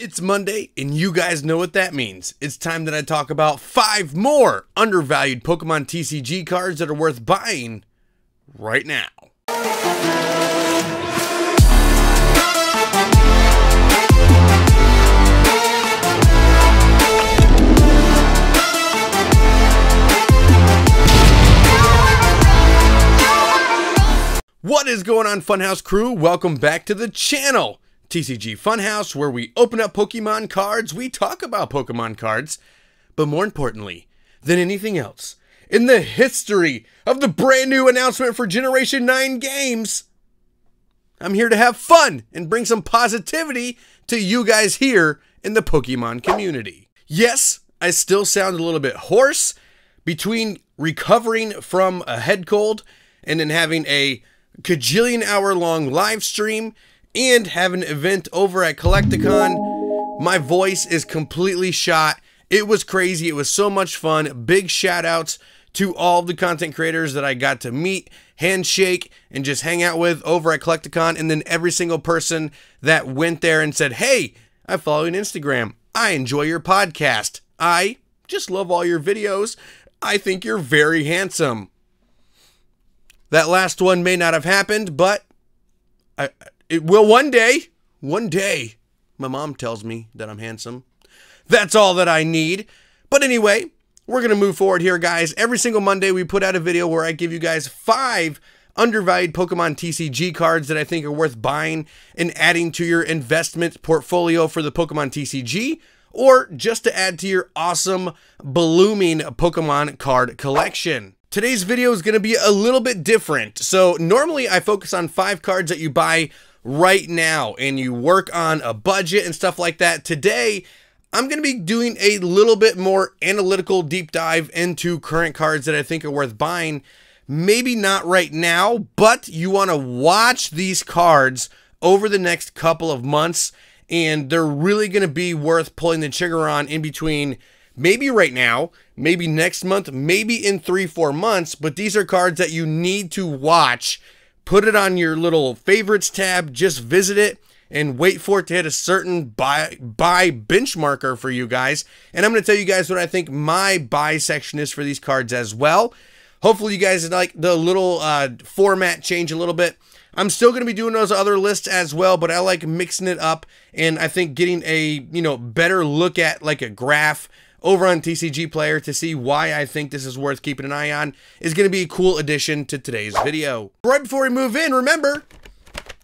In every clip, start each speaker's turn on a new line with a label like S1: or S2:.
S1: It's Monday, and you guys know what that means. It's time that I talk about 5 more undervalued Pokemon TCG cards that are worth buying right now. What is going on, Funhouse crew? Welcome back to the channel. TCG Funhouse, where we open up Pokemon cards, we talk about Pokemon cards, but more importantly than anything else, in the history of the brand new announcement for Generation 9 games, I'm here to have fun and bring some positivity to you guys here in the Pokemon community. Yes, I still sound a little bit hoarse between recovering from a head cold and then having a cajillion hour long live stream and have an event over at Collecticon. My voice is completely shot. It was crazy. It was so much fun. Big shout outs to all of the content creators that I got to meet, handshake, and just hang out with over at Collecticon. And then every single person that went there and said, hey, I follow you on Instagram. I enjoy your podcast. I just love all your videos. I think you're very handsome. That last one may not have happened, but it will one day. One day, my mom tells me that I'm handsome. That's all that I need. But anyway, we're going to move forward here, guys. Every single Monday, we put out a video where I give you guys 5 undervalued Pokemon TCG cards that I think are worth buying and adding to your investment portfolio for the Pokemon TCG, or just to add to your awesome, blooming Pokemon card collection. Today's video is going to be a little bit different. So normally I focus on 5 cards that you buy right now and you work on a budget and stuff like that. Today, I'm going to be doing a little bit more analytical deep dive into current cards that I think are worth buying. Maybe not right now, but you want to watch these cards over the next couple of months, and they're really going to be worth pulling the trigger on in between. Maybe right now, maybe next month, maybe in 3-4 months, but these are cards that you need to watch. Put it on your little favorites tab, just visit it and wait for it to hit a certain buy benchmarker for you guys. And I'm going to tell you guys what I think my buy section is for these cards as well. Hopefully you guys like the little format change a little bit. I'm still going to be doing those other lists as well, but I like mixing it up, and I think getting a, better look at like a graph over on TCG Player to see why I think this is worth keeping an eye on is going to be a cool addition to today's video. Right before we move in, remember,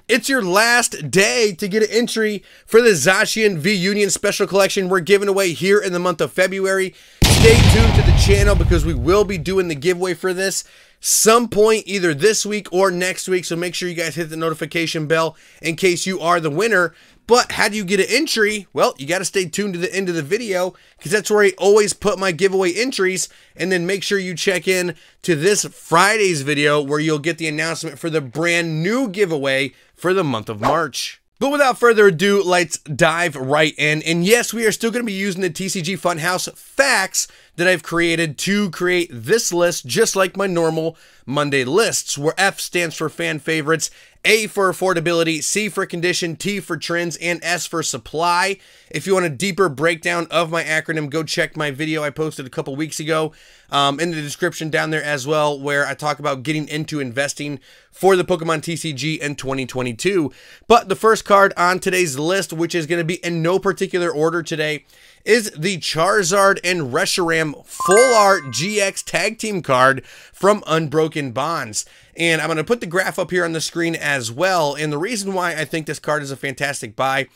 S1: it's your last day to get an entry for the Zacian V-Union Special Collection we're giving away here in the month of February. Stay tuned to the channel because we will be doing the giveaway for this some point either this week or next week, so make sure you guys hit the notification bell in case you are the winner. But how do you get an entry? Well, you got to stay tuned to the end of the video because that's where I always put my giveaway entries, and then make sure you check in to this Friday's video where you'll get the announcement for the brand new giveaway for the month of March. But without further ado, let's dive right in. And yes, we are still going to be using the TCG Funhouse facts that I've created to create this list, just like my normal Monday lists, where F stands for fan favorites, A for affordability, C for condition, T for trends, and S for supply. If you want a deeper breakdown of my acronym, go check my video I posted a couple weeks ago in the description down there as well, where I talk about getting into investing for the Pokemon TCG in 2022. But the first card on today's list, which is going to be in no particular order today, is the Charizard and Reshiram Full Art GX Tag Team card from Unbroken Bonds. And I'm going to put the graph up here on the screen as well. And the reason why I think this card is a fantastic buy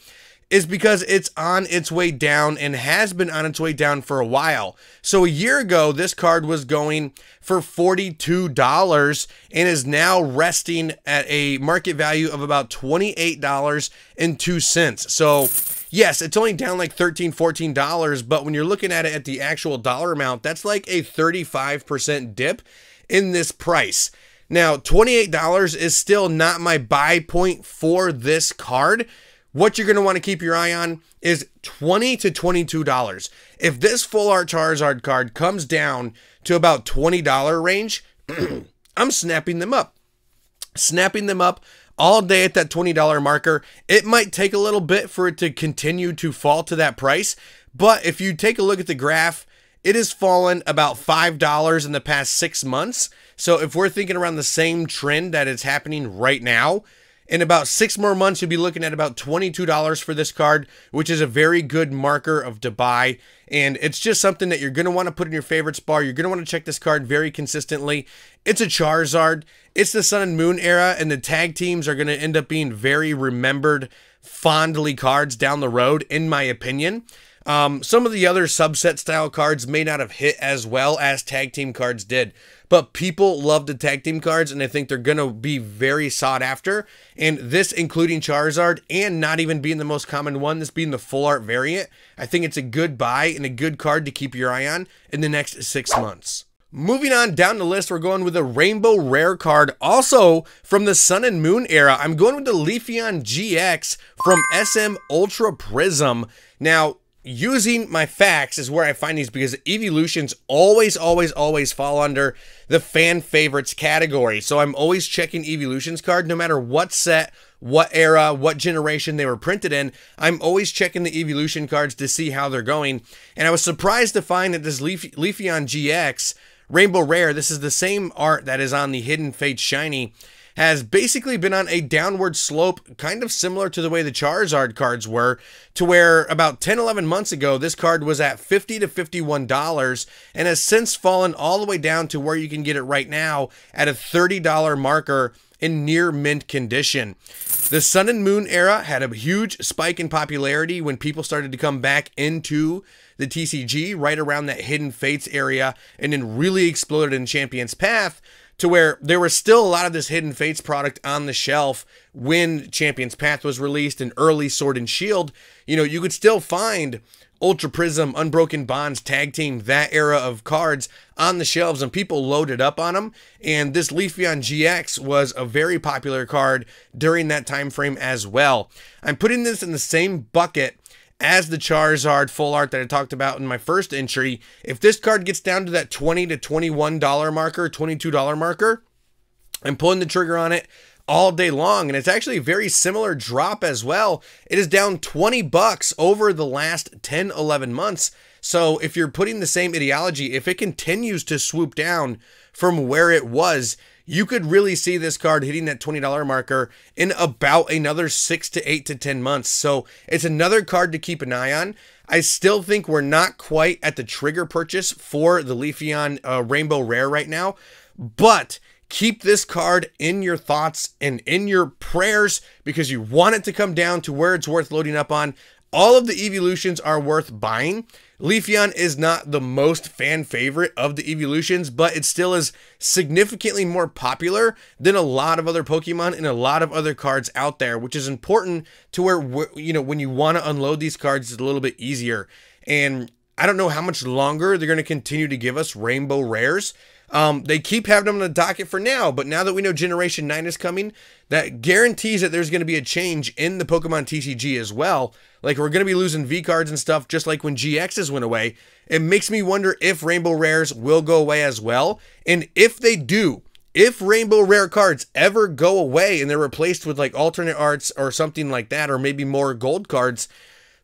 S1: is because it's on its way down and has been on its way down for a while. So a year ago, this card was going for $42 and is now resting at a market value of about $28.02. So yes, it's only down like $13, $14, but when you're looking at it at the actual dollar amount, that's like a 35% dip in this price. Now, $28 is still not my buy point for this card. What you're going to want to keep your eye on is $20 to $22. If this Full Art Charizard card comes down to about $20 range, I'm snapping them up. Snapping them up all day at that $20 marker. It might take a little bit for it to continue to fall to that price, but if you take a look at the graph, it has fallen about $5 in the past 6 months. So if we're thinking around the same trend that is happening right now, in about 6 more months, you'll be looking at about $22 for this card, which is a very good marker of to buy. And it's just something that you're going to want to put in your favorites bar. You're going to want to check this card very consistently. It's a Charizard. It's the Sun and Moon era, and the tag teams are going to end up being very remembered, fondly cards down the road, in my opinion. Some of the other subset style cards may not have hit as well as tag team cards did, but people love the tag team cards, and I think they're going to be very sought after. And this, including Charizard, and not even being the most common one, this being the full art variant, I think it's a good buy and a good card to keep your eye on in the next 6 months. Moving on down the list, we're going with a Rainbow Rare card, also from the Sun and Moon era. I'm going with the Leafeon Gx from SM Ultra Prism. Now, using my facts is where I find these, because evolutions always fall under the fan favorites category. So I'm always checking evolutions card, no matter what set, what era, what generation they were printed in. I'm always checking the evolution cards to see how they're going. And I was surprised to find that this Leafeon Gx Rainbow Rare, this is the same art that is on the Hidden Fate Shiny, has basically been on a downward slope, kind of similar to the way the Charizard cards were, to where about 10-11 months ago, this card was at $50 to $51 and has since fallen all the way down to where you can get it right now at a $30 marker in near mint condition. The Sun and Moon era had a huge spike in popularity when people started to come back into the TCG right around that Hidden Fates area, and then really exploded in Champion's Path, to where there was still a lot of this Hidden Fates product on the shelf when Champion's Path was released, and early Sword and Shield. You know, you could still find Ultra Prism, Unbroken Bonds, Tag Team, that era of cards on the shelves, and people loaded up on them. And this Leafeon Gx was a very popular card during that time frame as well. I'm putting this in the same bucket as the Charizard full art that I talked about in my first entry. If this card gets down to that $20 to $21 marker, $22 marker, I'm pulling the trigger on it all day long. And it's actually a very similar drop as well. It is down 20 bucks over the last 10-11 months. So if you're putting the same ideology, if it continues to swoop down from where it was, you could really see this card hitting that $20 marker in about another 6 to 8 to 10 months. So it's another card to keep an eye on. I still think we're not quite at the trigger purchase for the Leafeon Rainbow Rare right now, but keep this card in your thoughts and in your prayers, because you want it to come down to where it's worth loading up on. All of the evolutions are worth buying. Leafeon is not the most fan favorite of the evolutions, but it still is significantly more popular than a lot of other Pokemon and a lot of other cards out there, which is important to where, you know, when you want to unload these cards, it's a little bit easier. And I don't know how much longer they're going to continue to give us Rainbow Rares. They keep having them on the docket for now, but now that we know Generation 9 is coming, that guarantees that there's going to be a change in the Pokemon TCG as well. Like, we're going to be losing V cards and stuff, just like when GXs went away. It makes me wonder if Rainbow Rares will go away as well. And if they do, if Rainbow Rare cards ever go away and they're replaced with like alternate arts or something like that, or maybe more gold cards,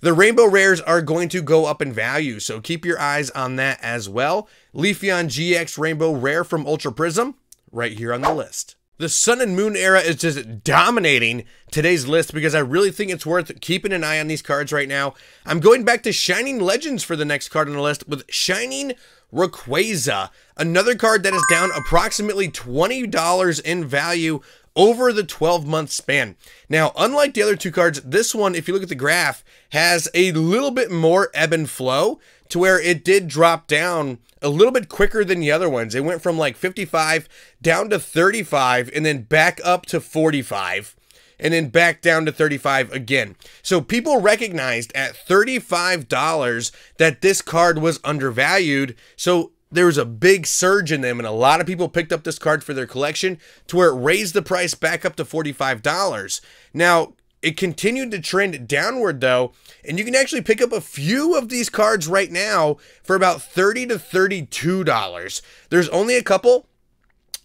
S1: the Rainbow Rares are going to go up in value, so keep your eyes on that as well. Leafeon Gx Rainbow Rare from Ultra Prism, right here on the list. The Sun and Moon era is just dominating today's list, because I really think it's worth keeping an eye on these cards right now. I'm going back to Shining Legends for the next card on the list with Shining Rayquaza, another card that is down approximately $20 in value over the 12-month span. Now, unlike the other two cards, this one, if you look at the graph, has a little bit more ebb and flow, to where it did drop down a little bit quicker than the other ones. It went from like 55 down to 35, and then back up to 45, and then back down to 35 again. So people recognized at $35 that this card was undervalued. So there was a big surge in them, and a lot of people picked up this card for their collection, to where it raised the price back up to $45. Now, it continued to trend downward though, and you can actually pick up a few of these cards right now for about $30 to $32. There's only a couple.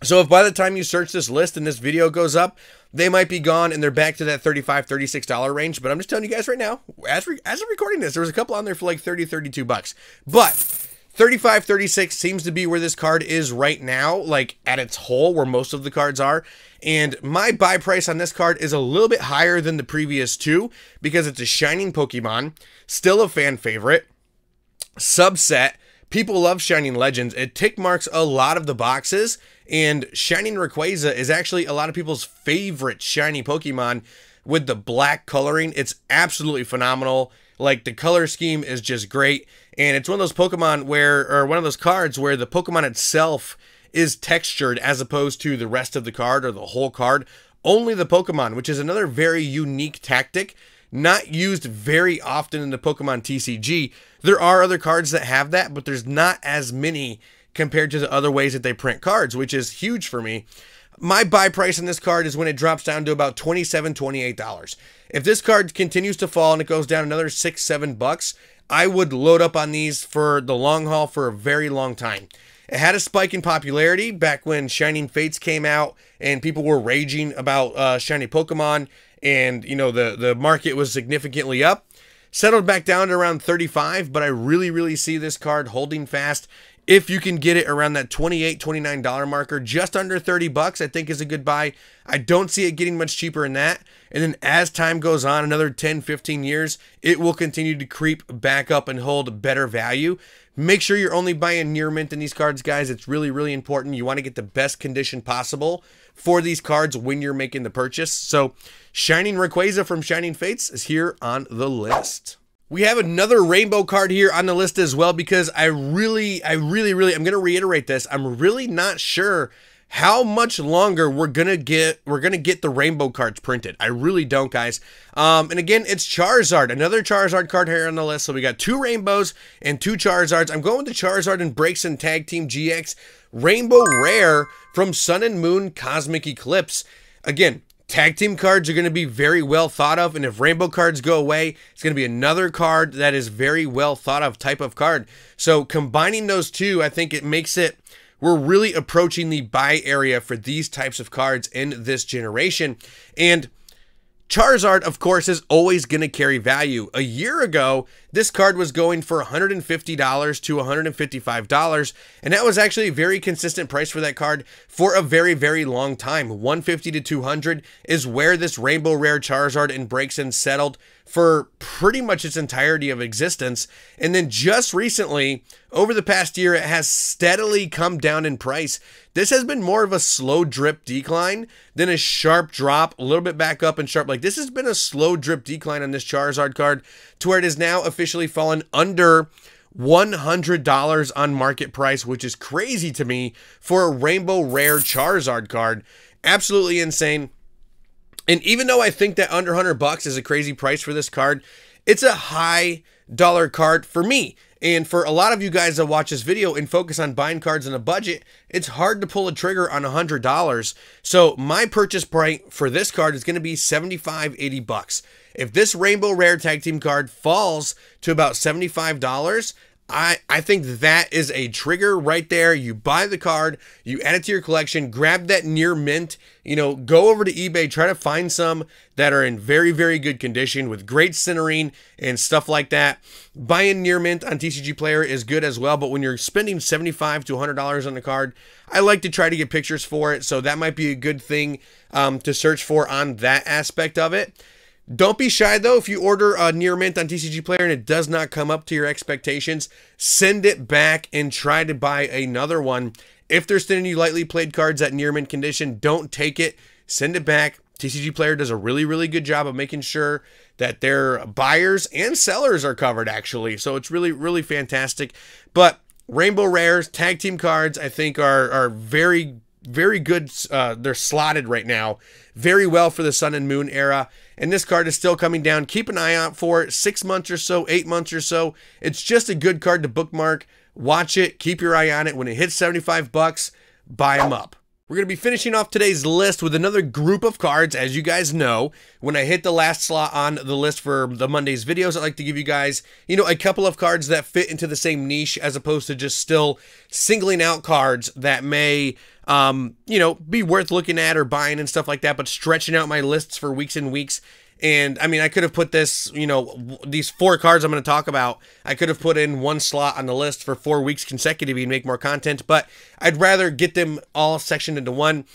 S1: So if by the time you search this list and this video goes up, they might be gone and they're back to that $35, $36 range. But I'm just telling you guys right now, as I'm recording this, there was a couple on there for like 30, 32 bucks. But 35, 36 seems to be where this card is right now, like at its whole, where most of the cards are. And my buy price on this card is a little bit higher than the previous two because it's a Shining Pokemon, still a fan favorite, subset. People love Shining Legends. It tick marks a lot of the boxes, and Shining Rayquaza is actually a lot of people's favorite shiny Pokemon with the black coloring. It's absolutely phenomenal. Like, the color scheme is just great, and it's one of those Pokemon where, or one of those cards where the Pokemon itself is textured as opposed to the rest of the card or the whole card. Only the Pokemon, which is another very unique tactic, not used very often in the Pokemon TCG. There are other cards that have that, but there's not as many compared to the other ways that they print cards, which is huge for me. My buy price on this card is when it drops down to about $27, $28. If this card continues to fall and it goes down another $6, $7, I would load up on these for the long haul for a very long time. It had a spike in popularity back when Shining Fates came out and people were raging about shiny Pokemon, and you know, the market was significantly up. Settled back down to around 35, but I really see this card holding fast. If you can get it around that $28, $29 marker, just under 30 bucks, I think is a good buy. I don't see it getting much cheaper than that. And then as time goes on, another 10, 15 years, it will continue to creep back up and hold better value. Make sure you're only buying near mint in these cards, guys. It's really important. You want to get the best condition possible for these cards when you're making the purchase. So Shining Rayquaza from Shining Fates is here on the list. We have another rainbow card here on the list as well, because I'm going to reiterate this. I'm really not sure how much longer we're gonna get the rainbow cards printed. I really don't, guys. And again, it's Charizard, another Charizard card here on the list. So we got two rainbows and two Charizards. I'm going with the Charizard and Breaks and Tag Team GX Rainbow Rare from Sun and Moon Cosmic Eclipse. Again, tag team cards are going to be very well thought of, and if rainbow cards go away, it's going to be another card that is very well thought of type of card. So combining those two, I think it makes it, we're really approaching the buy area for these types of cards in this generation. And Charizard, of course, is always going to carry value. A year ago, this card was going for $150 to $155, and that was actually a very consistent price for that card for a very long time. $150 to $200 is where this Rainbow Rare Charizard and Breaks in settled for pretty much its entirety of existence. And then just recently, over the past year, it has steadily come down in price. This has been more of a slow drip decline than a sharp drop, a little bit back up and sharp. Like, this has been a slow drip decline on this Charizard card to where it is now officially fallen under $100 on market price, which is crazy to me for a Rainbow Rare Charizard card. Absolutely insane. And even though I think that under $100 is a crazy price for this card, it's a high dollar card for me. And for a lot of you guys that watch this video and focus on buying cards on a budget, it's hard to pull a trigger on $100. So my purchase price for this card is going to be $75, $80. If this Rainbow Rare Tag Team card falls to about $75, I think that is a trigger right there. You buy the card, you add it to your collection, grab that near mint, you know, go over to eBay, try to find some that are in very good condition with great centering and stuff like that. Buying near mint on TCG Player is good as well, but when you're spending $75 to $100 on the card, I like to try to get pictures for it, so that might be a good thing to search for on that aspect of it. Don't be shy, though. If you order a near mint on TCG Player and it does not come up to your expectations, send it back and try to buy another one. If they're sending you lightly played cards at near mint condition, don't take it. Send it back. TCG Player does a really good job of making sure that their buyers and sellers are covered, actually. So it's really fantastic. But Rainbow Rares, tag team cards, I think are very good. They're slotted right now very well for the Sun and Moon era, and this card is still coming down. Keep an eye out for it. 6 months or so, 8 months or so. It's just a good card to bookmark. Watch it, keep your eye on it. When it hits $75, buy them up. We're going to be finishing off today's list with another group of cards. As you guys know, when I hit the last slot on the list for the Monday's videos, I like to give you guys, you know, a couple of cards that fit into the same niche, as opposed to just still singling out cards that may you know, be worth looking at or buying and stuff like that, but stretching out my lists for weeks and weeks. And I mean, I could have put this, you know, these 4 cards I'm going to talk about, I could have put in 1 slot on the list for 4 weeks consecutively and make more content, but I'd rather get them all sectioned into one.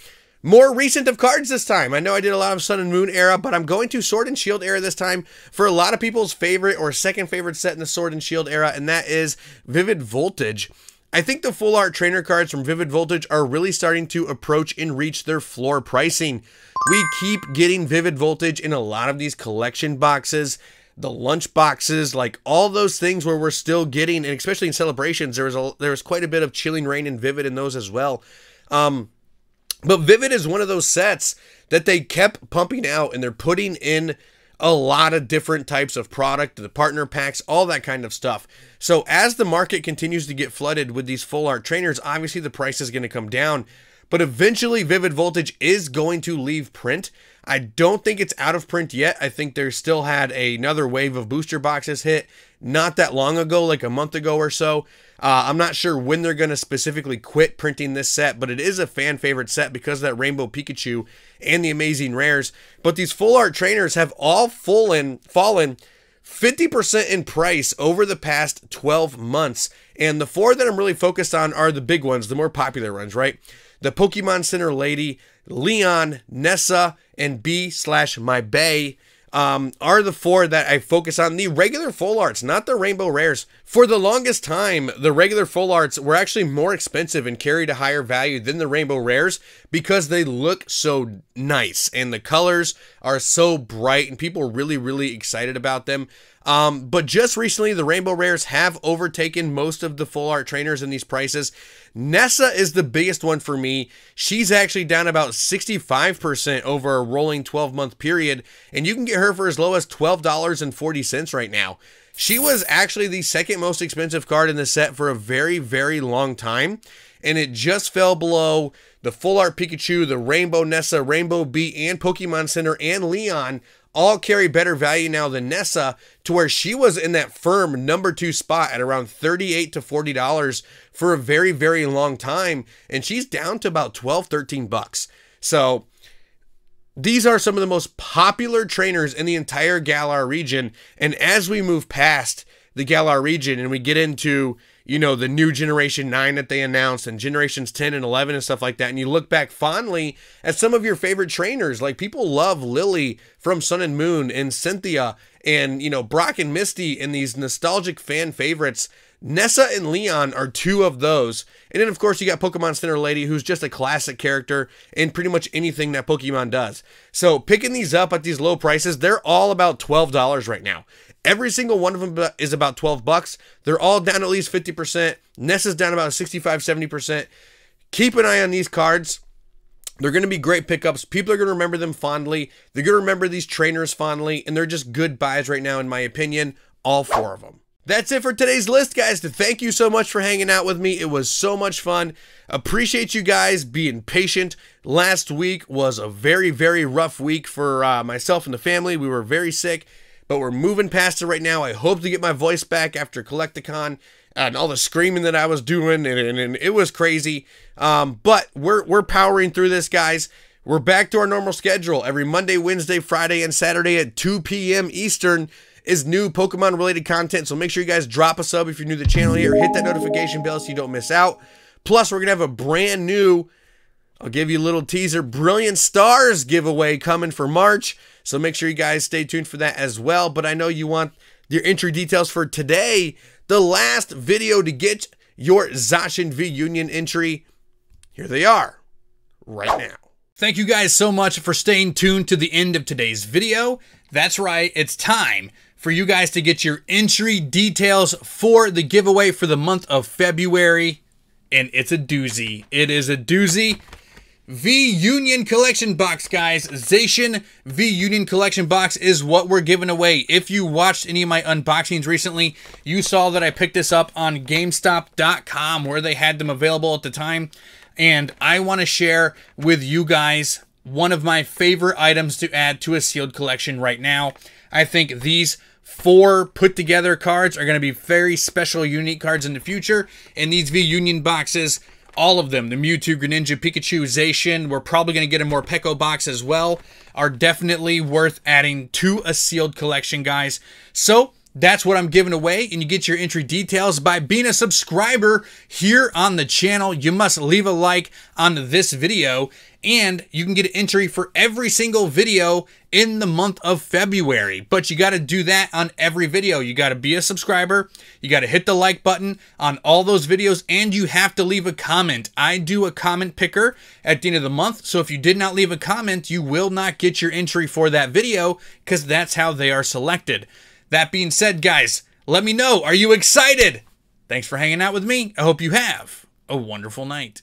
S1: More recent of cards this time. I know I did a lot of Sun and Moon era, but I'm going to Sword and Shield era this time for a lot of people's favorite or second favorite set in the Sword and Shield era, and that is Vivid Voltage. I think the full art trainer cards from Vivid Voltage are really starting to approach and reach their floor pricing. We keep getting Vivid Voltage in a lot of these collection boxes, the lunch boxes, like all those things where we're still getting, and especially in celebrations, there was quite a bit of Chilling Reign and Vivid in those as well. But Vivid is one of those sets that they kept pumping out, and they're putting in a lot of different types of product, the partner packs, all that kind of stuff. So as the market continues to get flooded with these full art trainers, obviously the price is going to come down, but eventually Vivid Voltage is going to leave print. I don't think it's out of print yet. I think there still had another wave of booster boxes hit not that long ago, like a month ago or so. I'm not sure when they're going to specifically quit printing this set, but it is a fan favorite set because of that Rainbow Pikachu and the amazing rares. But these full art trainers have all fallen 50% in price over the past 12 months. And the 4 that I'm really focused on are the big ones, the more popular ones, right? The Pokemon Center Lady, Leon, Nessa, and B/My Bay are the 4 that I focus on. The regular full arts, not the rainbow rares. For the longest time, the regular full arts were actually more expensive and carried a higher value than the rainbow rares because they look so nice and the colors are so bright and people are really, really excited about them. But just recently, the rainbow rares have overtaken most of the full art trainers in these prices. Nessa is the biggest one for me. She's actually down about 65% over a rolling 12-month period, and you can get her for as low as $12.40 right now. She was actually the second most expensive card in the set for a very, very long time, and it just fell below the full art Pikachu, the Rainbow Nessa, Rainbow Bee, and Pokemon Center and Leon all carry better value now than Nessa, to where she was in that firm #2 spot at around $38 to $40 for a very, very long time, and she's down to about 12, 13 bucks. So these are some of the most popular trainers in the entire Galar region, and as we move past the Galar region and we get into, you know, the new Generation 9 that they announced and Generations 10 and 11 and stuff like that, and you look back fondly at some of your favorite trainers, like people love Lily from Sun and Moon and Cynthia and, you know, Brock and Misty and these nostalgic fan favorites. Nessa and Leon are 2 of those. And then, of course, you got Pokemon Center Lady, who's just a classic character in pretty much anything that Pokemon does. So picking these up at these low prices, they're all about $12 right now. Every single one of them is about 12 bucks. They're all down at least 50%. Nessa's down about 65, 70%. Keep an eye on these cards. They're going to be great pickups. People are going to remember them fondly. They're going to remember these trainers fondly, and they're just good buys right now, in my opinion, all 4 of them. That's it for today's list, guys. Thank you so much for hanging out with me. It was so much fun. Appreciate you guys being patient. Last week was a very, very rough week for myself and the family. We were very sick, but we're moving past it right now. I hope to get my voice back after Collecticon and all the screaming that I was doing, and it was crazy. But we're powering through this, guys. We're back to our normal schedule. Every Monday, Wednesday, Friday, and Saturday at 2 p.m. Eastern is new Pokemon-related content, so make sure you guys drop a sub if you're new to the channel here. Hit that notification bell so you don't miss out. Plus, we're going to have a brand new, I'll give you a little teaser, Brilliant Stars giveaway coming for March, so make sure you guys stay tuned for that as well. But I know you want your entry details for today, the last video to get your Zacian V Union entry. Here they are, right now. Thank you guys so much for staying tuned to the end of today's video. That's right, it's time for you guys to get your entry details for the giveaway for the month of February. And it's a doozy. It is a doozy. V Union Collection Box, guys. Zacian V Union Collection Box is what we're giving away. If you watched any of my unboxings recently, you saw that I picked this up on GameStop.com, where they had them available at the time. And I want to share with you guys one of my favorite items to add to a sealed collection right now. I think these 4 put together cards are going to be very special, unique cards in the future, and these V Union boxes all of them, the Mewtwo, Greninja, Pikachu, Zacian, we're probably going to get a Morpeko box as well, are definitely worth adding to a sealed collection, guys. So that's what I'm giving away, and you get your entry details by being a subscriber here on the channel. You must leave a like on this video, and you can get an entry for every single video in the month of February. But you got to do that on every video. You got to be a subscriber, you got to hit the like button on all those videos, and you have to leave a comment. I do a comment picker at the end of the month, so if you did not leave a comment, you will not get your entry for that video, because that's how they are selected. That being said, guys, let me know, are you excited? Thanks for hanging out with me. I hope you have a wonderful night.